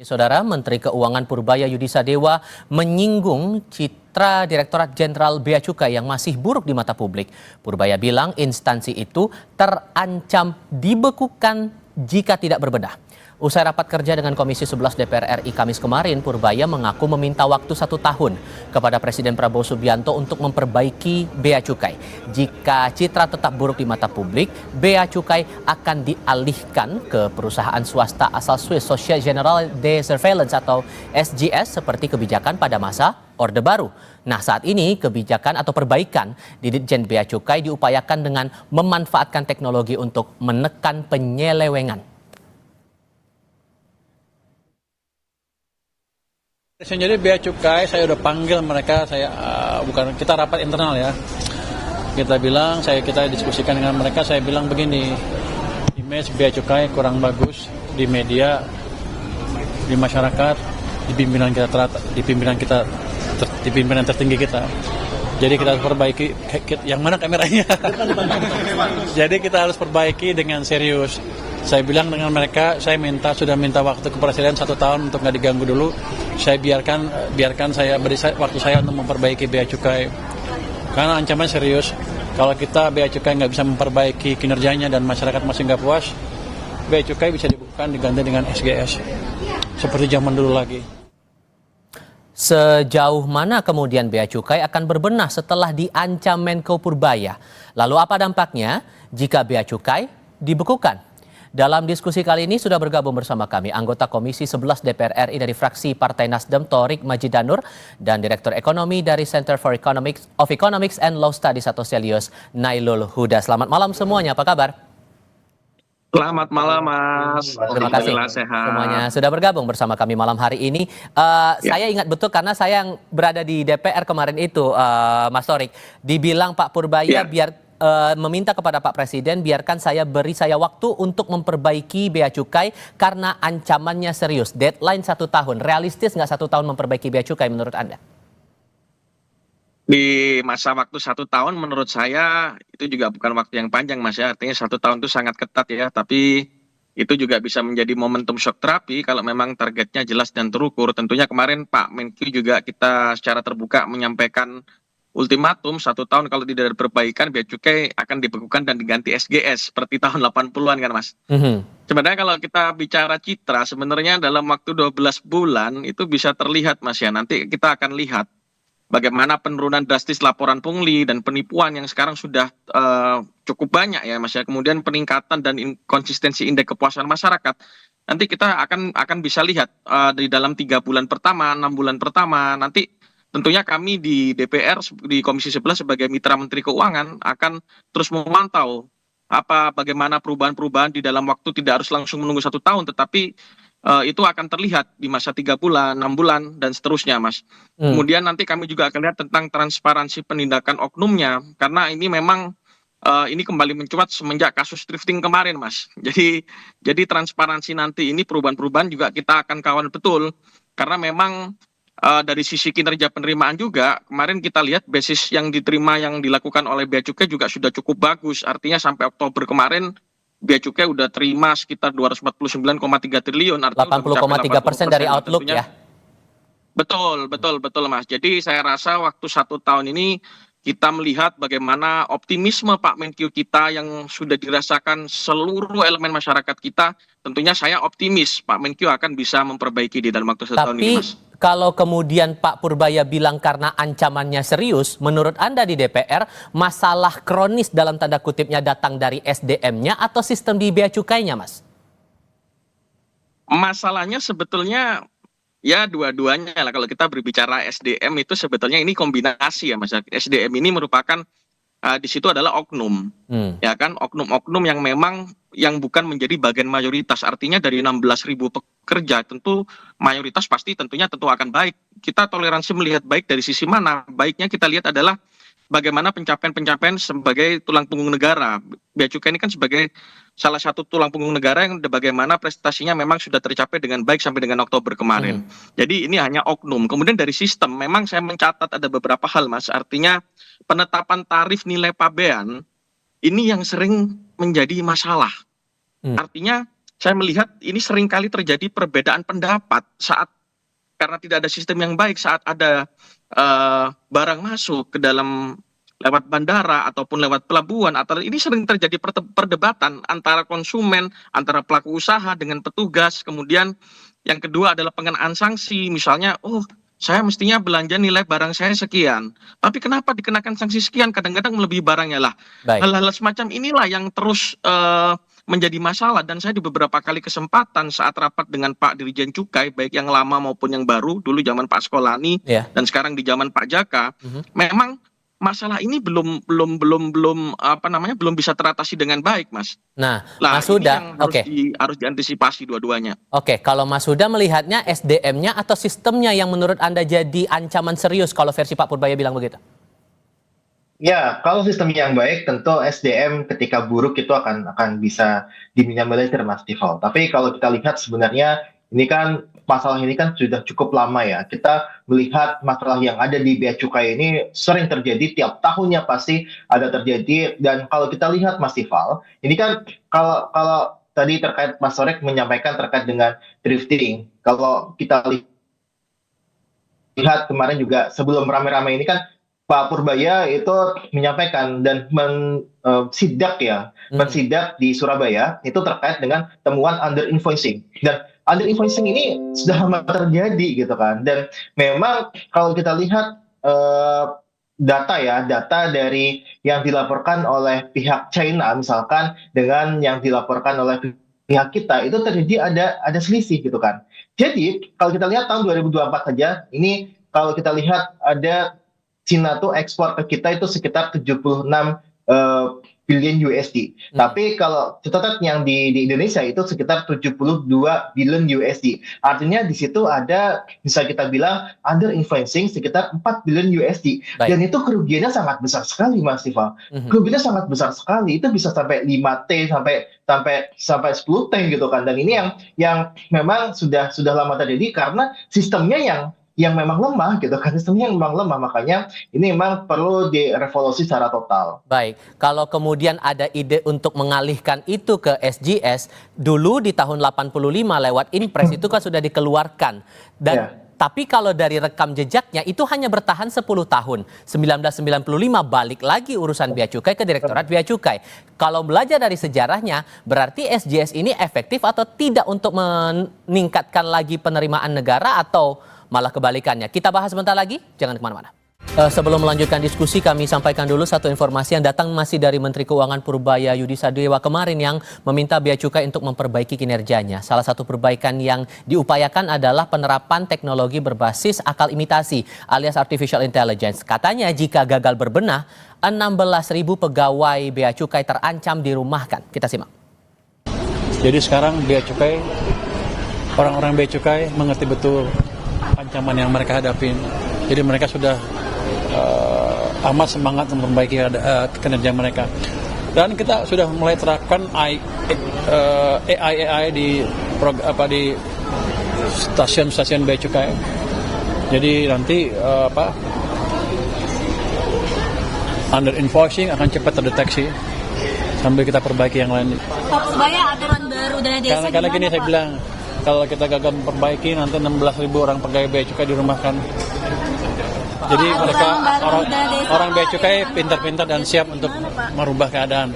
Saudara Menteri Keuangan Purbaya Yudisadewa menyinggung citra Direktorat Jenderal Bea Cukai yang masih buruk di mata publik. Purbaya bilang instansi itu terancam dibekukan jika tidak berbenah. Usai rapat kerja dengan Komisi 11 DPR RI Kamis kemarin, Purbaya mengaku meminta waktu 1 tahun kepada Presiden Prabowo Subianto untuk memperbaiki Bea Cukai. Jika citra tetap buruk di mata publik, Bea Cukai akan dialihkan ke perusahaan swasta asal Swiss, Société Générale de Surveillance atau SGS, seperti kebijakan pada masa Orde Baru. Nah, saat ini kebijakan atau perbaikan di Ditjen Bea Cukai diupayakan dengan memanfaatkan teknologi untuk menekan penyelewengan. Jadi Bea Cukai saya udah panggil mereka, bukan kita rapat internal ya. Kita bilang, kita diskusikan dengan mereka, saya bilang begini, image Bea Cukai kurang bagus di media, di masyarakat, di pimpinan tertinggi kita. Jadi kita harus perbaiki, yang mana kameranya? Jadi kita harus perbaiki dengan serius. Saya bilang dengan mereka, saya sudah minta waktu ke Presiden 1 tahun untuk nggak diganggu dulu. Saya biarkan saya beri waktu saya untuk memperbaiki Bea Cukai. Karena ancaman serius, kalau kita Bea Cukai nggak bisa memperbaiki kinerjanya dan masyarakat masih nggak puas, Bea Cukai bisa dibukukan diganti dengan SGS. Seperti zaman dulu lagi. Sejauh mana kemudian Bea Cukai akan berbenah setelah diancam Menko Purbaya? Lalu apa dampaknya jika Bea Cukai dibekukan? Dalam diskusi kali ini sudah bergabung bersama kami anggota Komisi 11 DPR RI dari fraksi Partai Nasdem Thorik Majidanur dan Direktur Ekonomi dari Center for Economics and Law Studies atau CELIUS, Nailul Huda. Selamat malam semuanya, apa kabar? Selamat malam, Mas. Terima kasih semuanya sudah bergabung bersama kami malam hari ini. Saya ingat betul karena saya yang berada di DPR kemarin itu, Mas Thorik, dibilang Pak Purbaya meminta kepada Pak Presiden biarkan beri saya waktu untuk memperbaiki Bea Cukai karena ancamannya serius. Deadline 1 tahun. Realistis nggak 1 tahun memperbaiki Bea Cukai menurut Anda? Di masa waktu 1 tahun menurut saya itu juga bukan waktu yang panjang, Mas ya. Artinya 1 tahun itu sangat ketat ya. Tapi itu juga bisa menjadi momentum shock terapi kalau memang targetnya jelas dan terukur. Tentunya kemarin Pak Menkyu juga kita secara terbuka menyampaikan ultimatum 1 tahun kalau tidak ada perbaikan Bea Cukai akan dibekukan dan diganti SGS seperti tahun 80-an kan, Mas. Sebenarnya kalau kita bicara citra sebenarnya dalam waktu 12 bulan itu bisa terlihat, Mas ya. Nanti kita akan lihat bagaimana penurunan drastis laporan pungli dan penipuan yang sekarang sudah cukup banyak ya, Mas ya. Kemudian peningkatan dan konsistensi indeks kepuasan masyarakat. Nanti kita akan bisa lihat di dalam 3 bulan pertama, 6 bulan pertama nanti. Tentunya kami di DPR, di Komisi 11 sebagai mitra Menteri Keuangan akan terus memantau bagaimana perubahan-perubahan di dalam waktu, tidak harus langsung menunggu 1 tahun, tetapi itu akan terlihat di masa 3 bulan, 6 bulan, dan seterusnya, Mas. Kemudian nanti kami juga akan lihat tentang transparansi penindakan oknumnya, karena ini memang ini kembali mencuat semenjak kasus thrifting kemarin, Mas. Jadi transparansi nanti ini perubahan-perubahan juga kita akan kawal betul, karena memang dari sisi kinerja penerimaan juga, kemarin kita lihat basis yang diterima yang dilakukan oleh Bea Cukai juga sudah cukup bagus. Artinya sampai Oktober kemarin, Bea Cukai udah terima sekitar 249,3 triliun. 80,3% dari outlook ya? Betul, Mas. Jadi saya rasa waktu 1 tahun ini kita melihat bagaimana optimisme Pak Menkyu kita yang sudah dirasakan seluruh elemen masyarakat kita. Tentunya saya optimis Pak Menkyu akan bisa memperbaiki di dalam waktu 1 tahun ini, Mas. Kalau kemudian Pak Purbaya bilang karena ancamannya serius, menurut Anda di DPR, masalah kronis dalam tanda kutipnya datang dari SDM-nya atau sistem di Bea Cukainya, Mas? Masalahnya sebetulnya ya dua-duanya lah. Kalau kita berbicara SDM itu sebetulnya ini kombinasi ya, Mas. SDM ini merupakan di situ adalah oknum, ya kan, oknum-oknum yang memang yang bukan menjadi bagian mayoritas. Artinya dari 16.000 pekerja tentu mayoritas pasti tentu akan baik. Kita toleransi melihat baik dari sisi mana? Baiknya kita lihat adalah bagaimana pencapaian-pencapaian sebagai tulang punggung negara. Bea Cukai ini kan sebagai salah satu tulang punggung negara yang bagaimana prestasinya memang sudah tercapai dengan baik sampai dengan Oktober kemarin. Jadi ini hanya oknum. Kemudian dari sistem memang saya mencatat ada beberapa hal, Mas. Artinya penetapan tarif nilai pabean ini yang sering menjadi masalah. Artinya saya melihat ini seringkali terjadi perbedaan pendapat saat karena tidak ada sistem yang baik saat ada barang masuk ke dalam lewat bandara ataupun lewat pelabuhan atau ini sering terjadi perdebatan antara konsumen, antara pelaku usaha dengan petugas. Kemudian yang kedua adalah pengenaan sanksi. Misalnya, oh saya mestinya belanja nilai barang saya sekian, tapi kenapa dikenakan sanksi sekian? Kadang-kadang melebihi barangnya lah. Baik. Hal-hal semacam inilah yang terus menjadi masalah dan saya di beberapa kali kesempatan saat rapat dengan Pak Dirjen Cukai baik yang lama maupun yang baru dulu zaman Pak Skolani Ya. dan sekarang di zaman Pak Jaka, memang masalah ini belum bisa teratasi dengan baik, Mas. Nah, Lah, Mas ini Huda, yang oke. harus diantisipasi dua-duanya. Oke, kalau Mas Huda melihatnya SDM-nya atau sistemnya yang menurut Anda jadi ancaman serius kalau versi Pak Purbaya bilang begitu? Ya, kalau sistem yang baik tentu SDM ketika buruk itu akan bisa diminimalisir, Mas Tifal. Tapi kalau kita lihat sebenarnya ini kan masalah ini kan sudah cukup lama ya. Kita melihat masalah yang ada di Bea Cukai ini sering terjadi tiap tahunnya pasti ada terjadi. Dan kalau kita lihat Mas Tifal, ini kan kalau tadi terkait Mas Sorek menyampaikan terkait dengan thrifting. Kalau kita lihat kemarin juga sebelum rame-rame ini kan Pak Purbaya itu menyampaikan dan mensidak di Surabaya itu terkait dengan temuan under invoicing dan under invoicing ini sudah lama terjadi gitu kan. Dan memang kalau kita lihat data dari yang dilaporkan oleh pihak China misalkan dengan yang dilaporkan oleh pihak kita itu terjadi ada selisih gitu kan. Jadi kalau kita lihat tahun 2024 saja ini kalau kita lihat ada Cina tuh ekspor ke kita itu sekitar 76 billion USD. Tapi kalau catatan yang di Indonesia itu sekitar 72 billion USD. Artinya di situ ada bisa kita bilang under influencing sekitar 4 billion USD. Baik. Dan itu kerugiannya sangat besar sekali, Mas Tifal. Kerugiannya sangat besar sekali. Itu bisa sampai 5T sampai 10T gitu kan. Dan ini yang memang sudah lama terjadi karena sistemnya yang memang lemah gitu kan, sistemnya yang memang lemah, makanya ini memang perlu direvolusi secara total. Baik, kalau kemudian ada ide untuk mengalihkan itu ke SGS, dulu di tahun 85 lewat Inpres itu kan sudah dikeluarkan. Dan tapi kalau dari rekam jejaknya itu hanya bertahan 10 tahun. 1995 balik lagi urusan Bea Cukai ke Direktorat Bea Cukai. Kalau belajar dari sejarahnya, berarti SGS ini efektif atau tidak untuk meningkatkan lagi penerimaan negara atau malah kebalikannya. Kita bahas sebentar lagi, jangan kemana-mana. Sebelum melanjutkan diskusi, kami sampaikan dulu satu informasi yang datang masih dari Menteri Keuangan Purbaya Yudisa Dewa kemarin yang meminta Bea Cukai untuk memperbaiki kinerjanya. Salah satu perbaikan yang diupayakan adalah penerapan teknologi berbasis akal imitasi alias artificial intelligence. Katanya jika gagal berbenah, 16.000 pegawai Bea Cukai terancam dirumahkan. Kita simak. Jadi sekarang Bea Cukai, orang-orang Bea Cukai mengerti betul ancaman yang mereka hadapin. Jadi mereka sudah amat semangat memperbaiki kinerja mereka. Dan kita sudah mulai terapkan AI di stasiun-stasiun Bea Cukai. Jadi nanti under invoicing akan cepat terdeteksi sambil kita perbaiki yang lain. Pak Purbaya, aturan baru dana desa Karena gini saya bilang, kalau kita gagal memperbaiki nanti 16.000 orang pegawai Bea Cukai dirumahkan. Jadi mereka orang Bea Cukai pintar-pintar dan siap untuk merubah keadaan.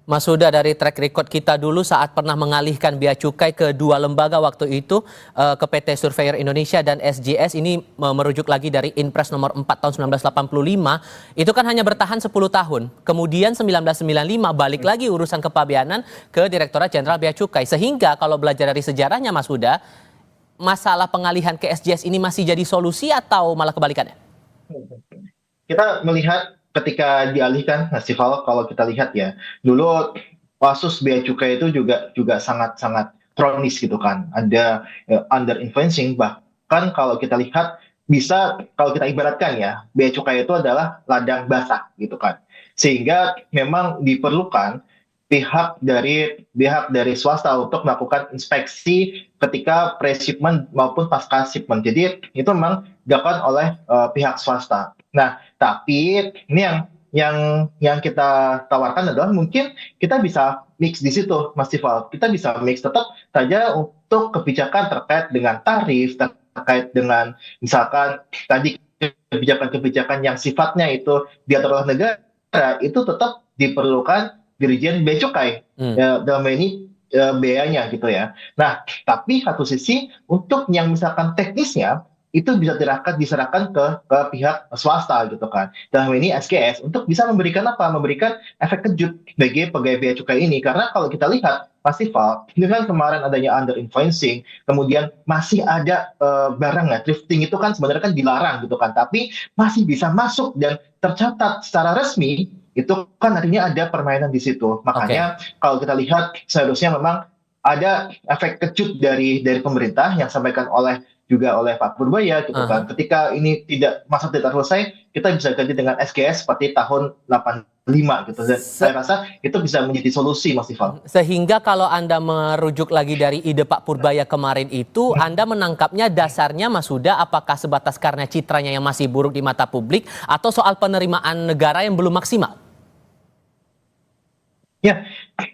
Mas Huda, dari track record kita dulu saat pernah mengalihkan Bea Cukai ke dua lembaga waktu itu, ke PT Surveyor Indonesia dan SGS, ini merujuk lagi dari Inpres nomor 4 tahun 1985, itu kan hanya bertahan 10 tahun. Kemudian 1995 balik lagi urusan kepabeanan ke Direktorat Jenderal Bea Cukai. Sehingga kalau belajar dari sejarahnya Mas Huda, masalah pengalihan ke SGS ini masih jadi solusi atau malah kebalikannya? Kita melihat ketika dialihkan, Mas Tifal, kalau kita lihat ya, dulu kasus Bea Cukai itu juga sangat kronis gitu kan. Ada under influencing, bahkan kalau kita lihat kalau kita ibaratkan ya, Bea Cukai itu adalah ladang basah gitu kan. Sehingga memang diperlukan pihak dari swasta untuk melakukan inspeksi ketika pre-shipment maupun pasca shipment. Jadi itu memang dilakukan oleh pihak swasta. Nah, tapi ini yang kita tawarkan adalah mungkin kita bisa mix di situ, Mas Tifal. Kita bisa mix tetap saja untuk kebijakan terkait dengan tarif, terkait dengan misalkan tadi kebijakan-kebijakan yang sifatnya itu diatur oleh negara, itu tetap diperlukan Dirjen Bea Cukai. Ya, dalam hal ini biayanya gitu ya. Nah, tapi satu sisi untuk yang misalkan teknisnya itu bisa diserahkan ke pihak swasta gitu kan. Dalam hal ini SGS untuk bisa memberikan apa? Memberikan efek kejut bagi pegawai bea cukai ini. Karena kalau kita lihat Festival dengan kemarin adanya under invoicing, kemudian masih ada barang ya, thrifting itu kan sebenarnya kan dilarang gitu kan, tapi masih bisa masuk dan tercatat secara resmi, itu kan artinya ada permainan di situ. Makanya kalau kita lihat seharusnya memang ada efek kejut dari pemerintah yang sampaikan juga oleh Pak Purbaya gitu kan. Ketika ini masa tidak selesai, kita bisa ganti dengan SGS seperti tahun 85 gitu. Dan saya rasa itu bisa menjadi solusi, Mas Ival. Sehingga kalau Anda merujuk lagi dari ide Pak Purbaya kemarin itu, Anda menangkapnya dasarnya Mas Huda, apakah sebatas karena citranya yang masih buruk di mata publik atau soal penerimaan negara yang belum maksimal? Ya,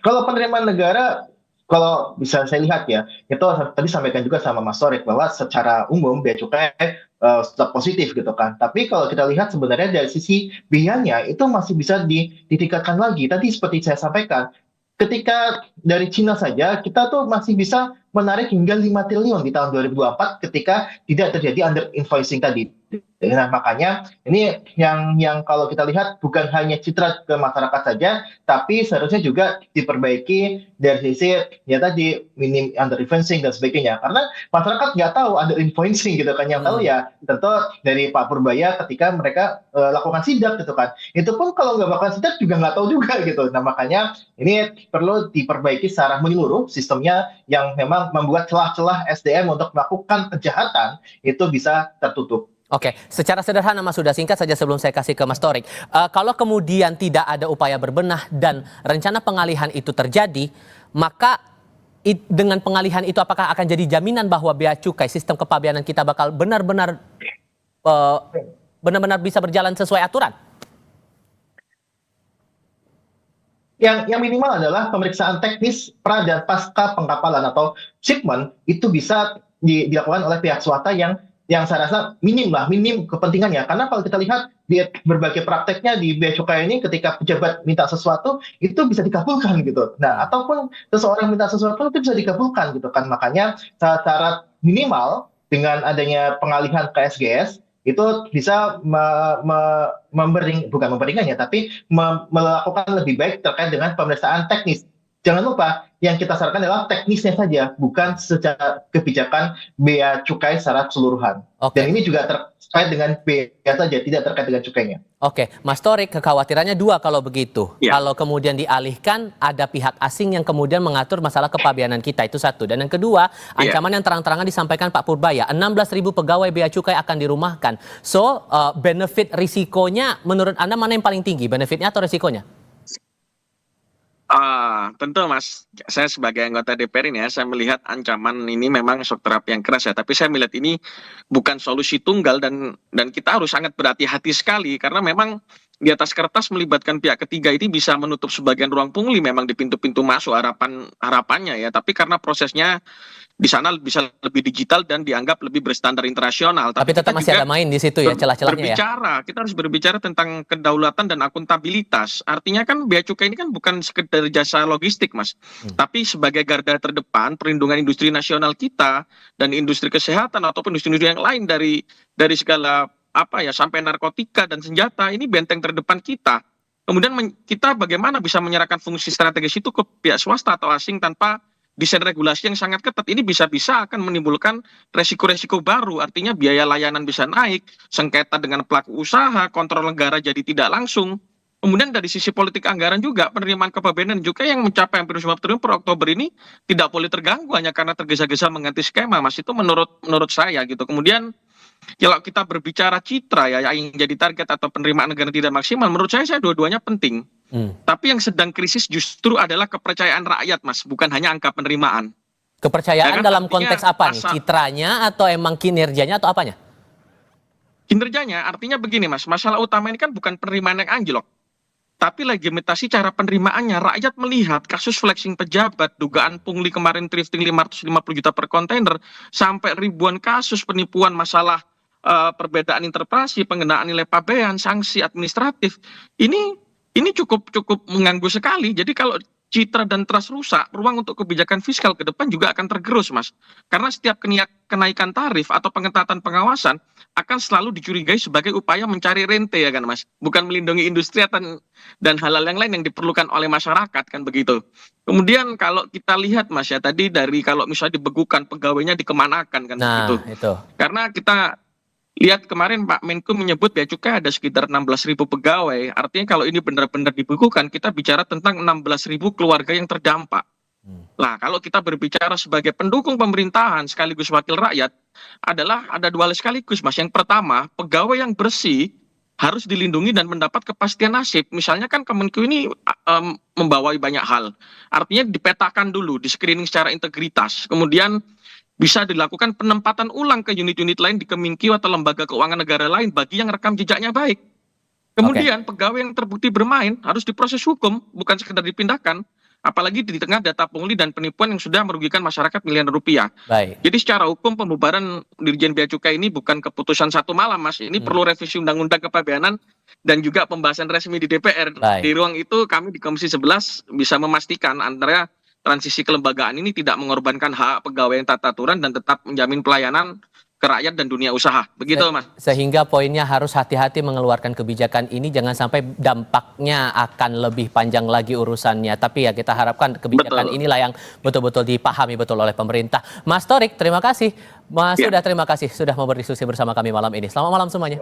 kalau penerimaan negara, kalau bisa saya lihat ya, itu tadi sampaikan juga sama Mas Torik bahwa secara umum bea cukai tetap positif gitu kan. Tapi kalau kita lihat sebenarnya dari sisi biayanya itu masih bisa ditingkatkan lagi. Tadi seperti saya sampaikan, ketika dari Cina saja kita tuh masih bisa menarik hingga 5 triliun di tahun 2024 ketika tidak terjadi under invoicing tadi. Nah, makanya ini yang kalau kita lihat bukan hanya citra ke masyarakat saja, tapi seharusnya juga diperbaiki dari sisi ya tadi minim under invoicing dan sebagainya. Karena masyarakat nggak tahu under invoicing gitu kan, yang tahu ya tentu dari Pak Purbaya ketika mereka lakukan sidak gitu kan. Itu pun kalau nggak melakukan sidak juga nggak tahu juga gitu. Nah, makanya ini perlu diperbaiki secara menyeluruh sistemnya yang memang membuat celah-celah SDM untuk melakukan kejahatan itu bisa tertutup. Oke, secara sederhana Mas, sudah singkat saja sebelum saya kasih ke Mas Torik. Kalau kemudian tidak ada upaya berbenah dan rencana pengalihan itu terjadi, maka dengan pengalihan itu apakah akan jadi jaminan bahwa bea cukai sistem kepabeanan kita bakal benar-benar bisa berjalan sesuai aturan? Yang minimal adalah pemeriksaan teknis pra dan pasca pengkapalan atau shipment itu bisa dilakukan oleh pihak swasta yang saya rasa minim kepentingannya. Karena kalau kita lihat di berbagai prakteknya di bea cukai ini, ketika pejabat minta sesuatu itu bisa dikabulkan gitu. Nah, ataupun seseorang minta sesuatu itu bisa dikabulkan gitu kan. Makanya syarat minimal dengan adanya pengalihan ke SGS itu bisa bukan memberingan ya, tapi melakukan lebih baik terkait dengan pemeriksaan teknis. Jangan lupa yang kita sarankan adalah teknisnya saja, bukan secara kebijakan bea cukai secara keseluruhan. Dan ini juga terkait dengan bea saja, tidak terkait dengan cukainya. Oke, Mas Torik, kekhawatirannya dua kalau begitu. Ya. Kalau kemudian dialihkan, ada pihak asing yang kemudian mengatur masalah kepabeanan kita, itu satu. Dan yang kedua, ancaman yang terang-terangan disampaikan Pak Purbaya, 16.000 pegawai bea cukai akan dirumahkan. So, benefit risikonya menurut Anda mana yang paling tinggi, benefitnya atau risikonya? Tentu Mas, saya sebagai anggota DPR ini ya, saya melihat ancaman ini memang shock terapi yang keras ya. Tapi saya melihat ini bukan solusi tunggal dan kita harus sangat berhati-hati sekali karena memang di atas kertas melibatkan pihak ketiga ini bisa menutup sebagian ruang pungli memang di pintu-pintu masuk harapannya ya. Tapi karena prosesnya di sana bisa lebih digital dan dianggap lebih berstandar internasional. Tapi tetap masih ada main di situ ya, celah-celahnya ya. Kita harus berbicara tentang kedaulatan dan akuntabilitas. Artinya kan bea cukai ini kan bukan sekedar jasa logistik, Mas. Tapi sebagai garda terdepan perlindungan industri nasional kita dan industri kesehatan ataupun industri yang lain dari segala sampai narkotika dan senjata, ini benteng terdepan kita. Kemudian kita bagaimana bisa menyerahkan fungsi strategis itu ke pihak swasta atau asing tanpa desain regulasi yang sangat ketat. Ini bisa-bisa akan menimbulkan resiko-resiko baru. Artinya biaya layanan bisa naik, sengketa dengan pelaku usaha, kontrol negara jadi tidak langsung. Kemudian dari sisi politik anggaran juga, penerimaan kepabeanan juga yang mencapai hampir 50 triliun per Oktober ini tidak boleh terganggu hanya karena tergesa-gesa mengganti skema, Mas. Itu menurut saya gitu. Kemudian kalau kita berbicara citra ya yang jadi target atau penerimaan negara tidak maksimal, menurut saya dua-duanya penting. Tapi yang sedang krisis justru adalah kepercayaan rakyat, Mas, bukan hanya angka penerimaan. Kepercayaan dalam konteks apa nih? Citranya atau emang kinerjanya atau apanya? Kinerjanya artinya begini, Mas, masalah utama ini kan bukan penerimaan yang anjlok. tapi legitimasi cara penerimaannya, rakyat melihat kasus flexing pejabat, dugaan pungli kemarin thrifting 550 juta per kontainer, sampai ribuan kasus penipuan masalah perbedaan interpretasi, pengenaan nilai pabean, sanksi administratif. Ini cukup mengganggu sekali. Jadi kalau citra dan trust rusak, ruang untuk kebijakan fiskal ke depan juga akan tergerus, Mas. Karena setiap kenaikan tarif atau pengetatan pengawasan akan selalu dicurigai sebagai upaya mencari rente, ya kan, Mas. Bukan melindungi industri dan hal-hal yang lain yang diperlukan oleh masyarakat, kan begitu. Kemudian kalau kita lihat, Mas, ya tadi dari kalau misalnya dibekukan, pegawainya dikemanakan, kan begitu. Itu. Karena kita lihat kemarin Pak Menko menyebut bea cukai ada sekitar 16.000 pegawai. Artinya kalau ini benar-benar dibekukan, kita bicara tentang 16.000 keluarga yang terdampak. Nah, kalau kita berbicara sebagai pendukung pemerintahan sekaligus wakil rakyat, adalah ada dua hal sekaligus, Mas. Yang pertama, pegawai yang bersih harus dilindungi dan mendapat kepastian nasib. Misalnya kan Kemenku ini membawai banyak hal. Artinya dipetakan dulu, di screening secara integritas. Kemudian bisa dilakukan penempatan ulang ke unit-unit lain di Kemenkeu atau lembaga keuangan negara lain bagi yang rekam jejaknya baik. Kemudian pegawai yang terbukti bermain harus diproses hukum, bukan sekedar dipindahkan. Apalagi di tengah data pungli dan penipuan yang sudah merugikan masyarakat miliaran rupiah. Baik. Jadi secara hukum pembubaran Dirjen Bea Cukai ini bukan keputusan satu malam, Mas. Ini perlu revisi Undang-Undang Kepabeanan dan juga pembahasan resmi di DPR. Baik. Di ruang itu kami di Komisi 11 bisa memastikan antara transisi kelembagaan ini tidak mengorbankan hak pegawai yang tata aturan dan tetap menjamin pelayanan ke rakyat dan dunia usaha. Begitu, Mas. Sehingga poinnya harus hati-hati mengeluarkan kebijakan ini, jangan sampai dampaknya akan lebih panjang lagi urusannya. Tapi ya kita harapkan kebijakan inilah yang betul-betul dipahami betul oleh pemerintah. Mas Torik, terima kasih. Mas Huda, terima kasih sudah mau berdiskusi bersama kami malam ini. Selamat malam semuanya.